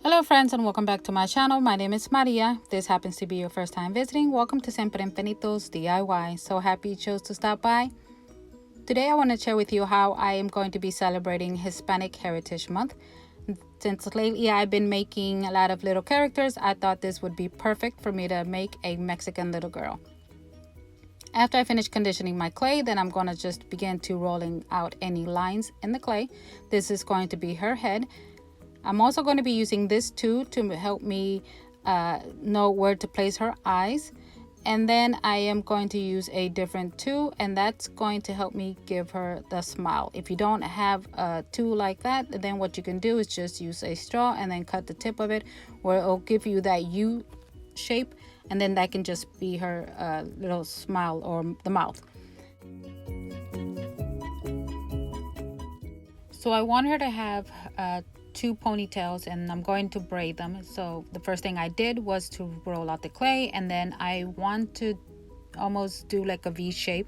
Hello friends, and welcome back to my channel. My name is Maria. If this happens to be your first time visiting, welcome to Siempre Infinitos DIY. So happy you chose to stop by. Today I want to share with you how I am going to be celebrating Hispanic Heritage Month. Since lately I've been making a lot of little characters, I thought this would be perfect for me to make a Mexican little girl. After I finish conditioning my clay, then I'm going to just begin to rolling out any lines in the clay. This is going to be her head. I'm also going to be using this tool to help me know where to place her eyes. And then I am going to use a different tool, and that's going to help me give her the smile. If you don't have a tool like that, then what you can do is just use a straw and then cut the tip of it where it'll give you that U shape. And then that can just be her little smile or the mouth. So I want her to have two ponytails, and I'm going to braid them. So the first thing I did was to roll out the clay, and then I want to almost do like a V shape.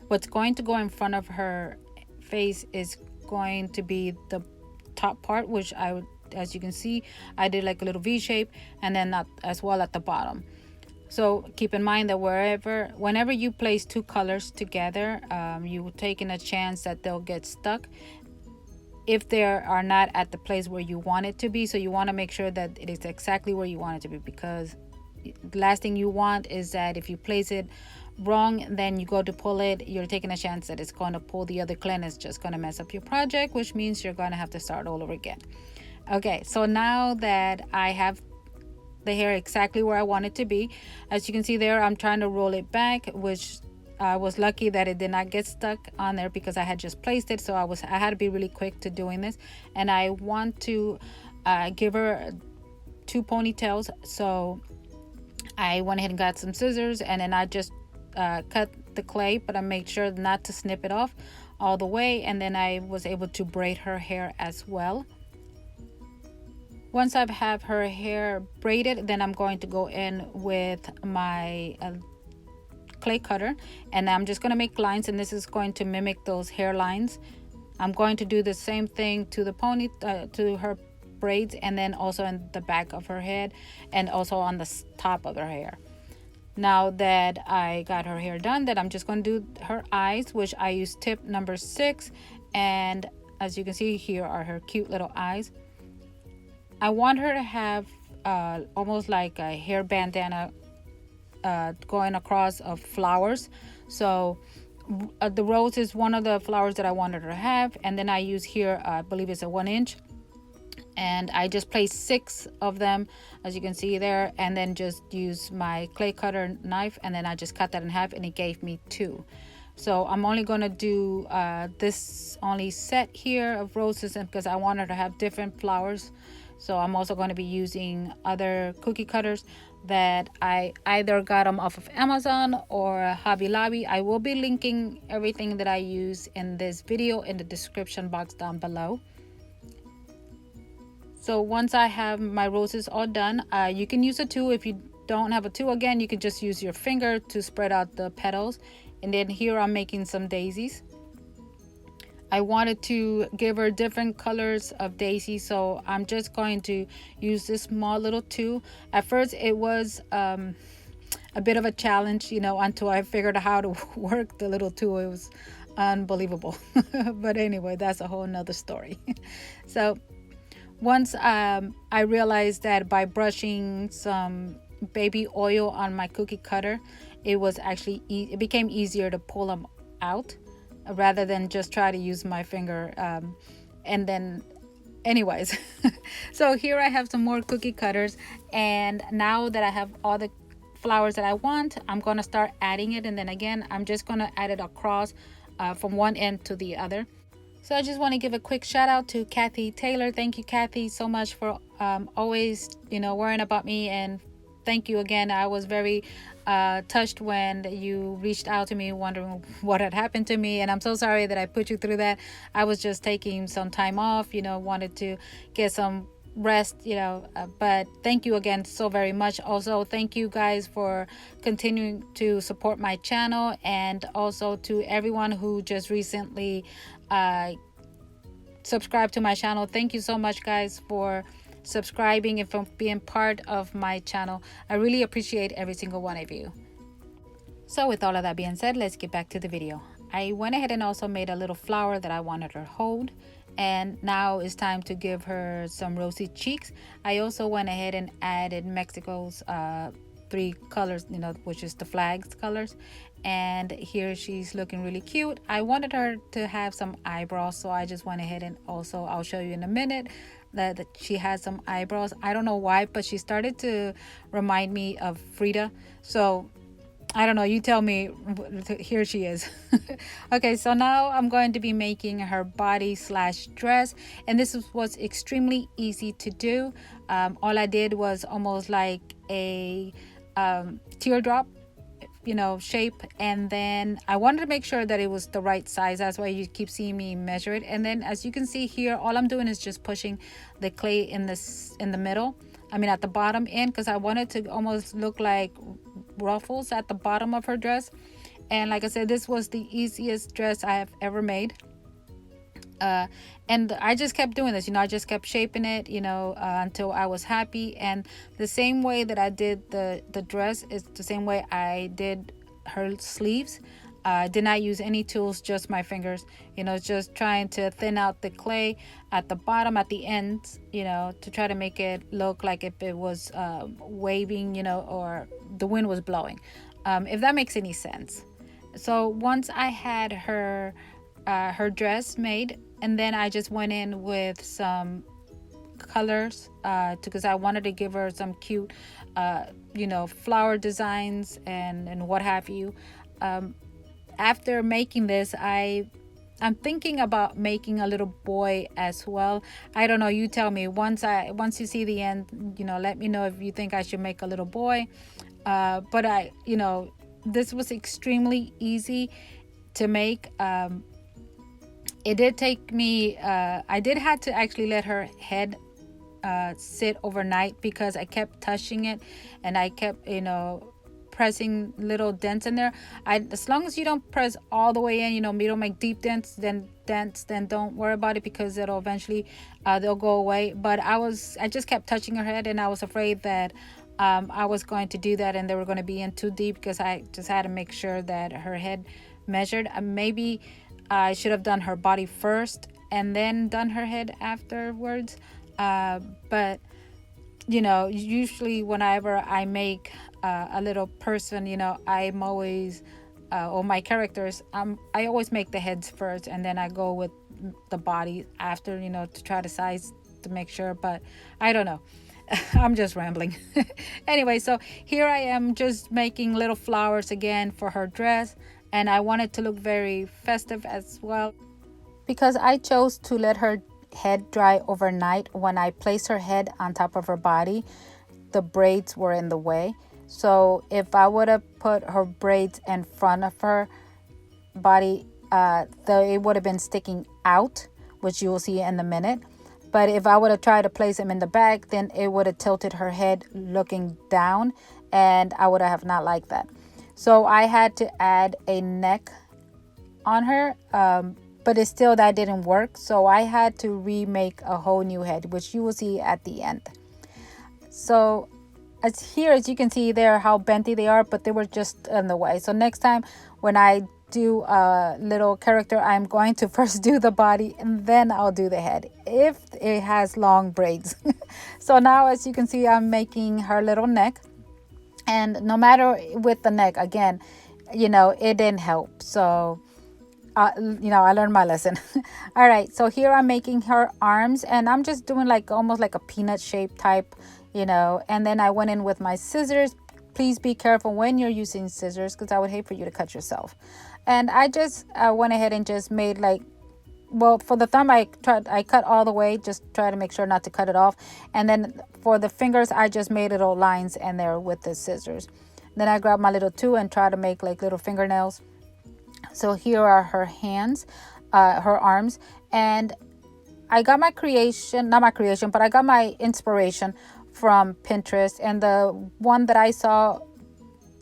What's going to go in front of her face is going to be the top part, which as you can see, I did like a little V shape, and then as well at the bottom. So keep in mind that whenever you place two colors together, you're taking a chance that they'll get stuck if they are not at the place where you want it to be. So you want to make sure that it is exactly where you want it to be, because the last thing you want is that if you place it wrong, then you go to pull it, you're taking a chance that it's going to pull the other clay and it's just going to mess up your project, which means you're going to have to start all over again. Okay, so now that I have the hair exactly where I want it to be, as you can see there, I'm trying to roll it back, which I was lucky that it did not get stuck on there because I had just placed it. So I had to be really quick to doing this, and I want to give her two ponytails. So I went ahead and got some scissors, and then I just cut the clay, but I made sure not to snip it off all the way, and then I was able to braid her hair as well. Once I have her hair braided, then I'm going to go in with my clay cutter, and I'm just going to make lines, and this is going to mimic those hair lines. I'm going to do the same thing to the to her braids, and then also in the back of her head, and also on the top of her hair. Now that I got her hair done, then I'm just going to do her eyes, which I use tip number 6, and as you can see, here are her cute little eyes. I want her to have almost like a hair bandana going across of flowers. So the rose is one of the flowers that I wanted her to have, and then I use here I believe it's a 1 inch, and I just placed 6 of them, as you can see there, and then just use my clay cutter knife, and then I just cut that in half, and it gave me 2. So I'm only going to do this only set here of roses, and because I want her to have different flowers. So I'm also going to be using other cookie cutters that I either got them off of Amazon or Hobby Lobby. I will be linking everything that I use in this video in the description box down below. So once I have my roses all done, you can use a tool. If you don't have a tool, again, you can just use your finger to spread out the petals. And then here I'm making some daisies. I wanted to give her different colors of daisy, so I'm just going to use this small little tool. At first it was a bit of a challenge, until I figured out how to work the little tool. It was unbelievable. But anyway, that's a whole nother story. So once I realized that by brushing some baby oil on my cookie cutter, it became easier to pull them out, rather than just try to use my finger. And then anyways, so here I have some more cookie cutters, and now that I have all the flowers that I want, I'm going to start adding it. And then again, I'm just going to add it across from one end to the other. So I just want to give a quick shout out to Kathy Taylor. Thank you, Kathy, so much for always worrying about me, and thank you again. I was very touched when you reached out to me wondering what had happened to me, and I'm so sorry that I put you through that. I was just taking some time off, wanted to get some rest, but thank you again so very much. Also, thank you guys for continuing to support my channel, and also to everyone who just recently subscribed to my channel. Thank you so much, guys, for subscribing and for being part of my channel. I really appreciate every single one of you. So with all of that being said, let's get back to the video. I went ahead and also made a little flower that I wanted her to hold. And now it's time to give her some rosy cheeks. I also went ahead and added Mexico's 3 colors, which is the flag's colors. And here she's looking really cute. I wanted her to have some eyebrows, so I just went ahead and also, I'll show you in a minute, that she has some eyebrows. I don't know why, but she started to remind me of Frida. So I don't know, you tell me. Here she is. Okay, so now I'm going to be making her body / dress, and this was extremely easy to do. All I did was almost like a teardrop shape, and then I wanted to make sure that it was the right size. That's why you keep seeing me measure it. And then as you can see here, all I'm doing is just pushing the clay in the middle, at the bottom end, because I wanted to almost look like ruffles at the bottom of her dress. And like I said, this was the easiest dress I have ever made. And I just kept doing this, I just kept shaping it, until I was happy. And the same way that I did the dress is the same way I did her sleeves. I did not use any tools, just my fingers, just trying to thin out the clay at the bottom, at the ends, to try to make it look like if it was waving, or the wind was blowing, if that makes any sense. So once I had her dress made, and then I just went in with some colors because I wanted to give her some cute flower designs and what have you. After making this, I'm thinking about making a little boy as well. I don't know, you tell me. Once you see the end, let me know if you think I should make a little boy. But this was extremely easy to make. It did take me, I did have to actually let her head sit overnight, because I kept touching it and I kept, pressing little dents in there. As long as you don't press all the way in, you don't make deep dents, then don't worry about it, because it'll eventually, they'll go away. But I just kept touching her head, and I was afraid that I was going to do that and they were going to be in too deep, because I just had to make sure that her head measured. Maybe I should have done her body first and then done her head afterwards. But usually whenever I make a little person, I'm always or my characters, I always make the heads first, and then I go with the body after, to try to size to make sure. But I don't know. I'm just rambling. Anyway, so here I am just making little flowers again for her dress. And I want it to look very festive as well, because I chose to let her head dry overnight. When I placed her head on top of her body, the braids were in the way. So if I would have put her braids in front of her body, it would have been sticking out, which you will see in a minute. But if I would have tried to place them in the back, then it would have tilted her head looking down, and I would have not liked that. So I had to add a neck on her, but that didn't work. So I had to remake a whole new head, which you will see at the end. So as you can see there, how benty they are, but they were just in the way. So next time when I do a little character, I'm going to first do the body and then I'll do the head if it has long braids. So now as you can see, I'm making her little neck. And no matter with the neck, again, it didn't help. So, I learned my lesson. All right. So here I'm making her arms, and I'm just doing almost like a peanut shape type, and then I went in with my scissors. Please be careful when you're using scissors, because I would hate for you to cut yourself. And I just went ahead and just made for the thumb, I cut all the way, just try to make sure not to cut it off. And then for the fingers, I just made little lines in there with the scissors. Then I grabbed my little tool and try to make little fingernails. So here are her hands, her arms. And I got my I got my inspiration from Pinterest. And the one that I saw,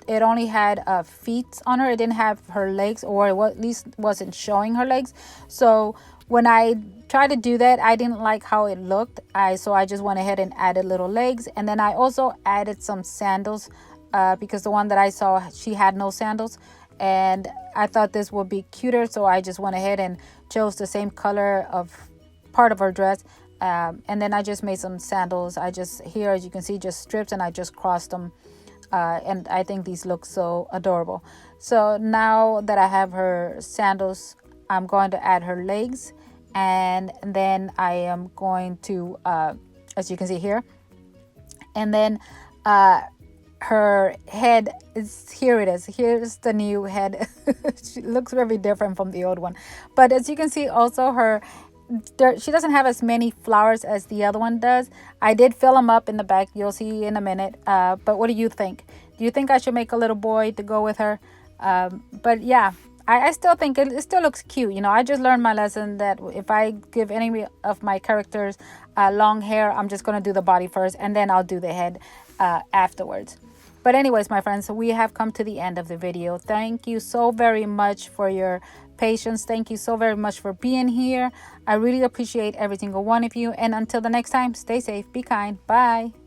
it only had feet on her. It didn't have her legs, or at least wasn't showing her legs. So when I tried to do that, I didn't like how it looked. So I just went ahead and added little legs, and then I also added some sandals, because the one that I saw, she had no sandals, and I thought this would be cuter, so I just went ahead and chose the same color of part of her dress. And then I just made some sandals. I just, here as you can see, just strips, and I just crossed them, and I think these look so adorable. So now that I have her sandals, I'm going to add her legs, and then I am going to, as you can see here, and then her head is, here it is, here's the new head. She looks very different from the old one, but as you can see also, her she doesn't have as many flowers as the other one does. I did fill them up in the back, you'll see in a minute. But what do you think? Do you think I should make a little boy to go with her? But yeah, I still think it still looks cute. You know, I just learned my lesson that if I give any of my characters long hair, I'm just going to do the body first, and then I'll do the head afterwards. But anyways, my friends, we have come to the end of the video. Thank you so very much for your patience. Thank you so very much for being here. I really appreciate every single one of you. And until the next time, stay safe, be kind. Bye.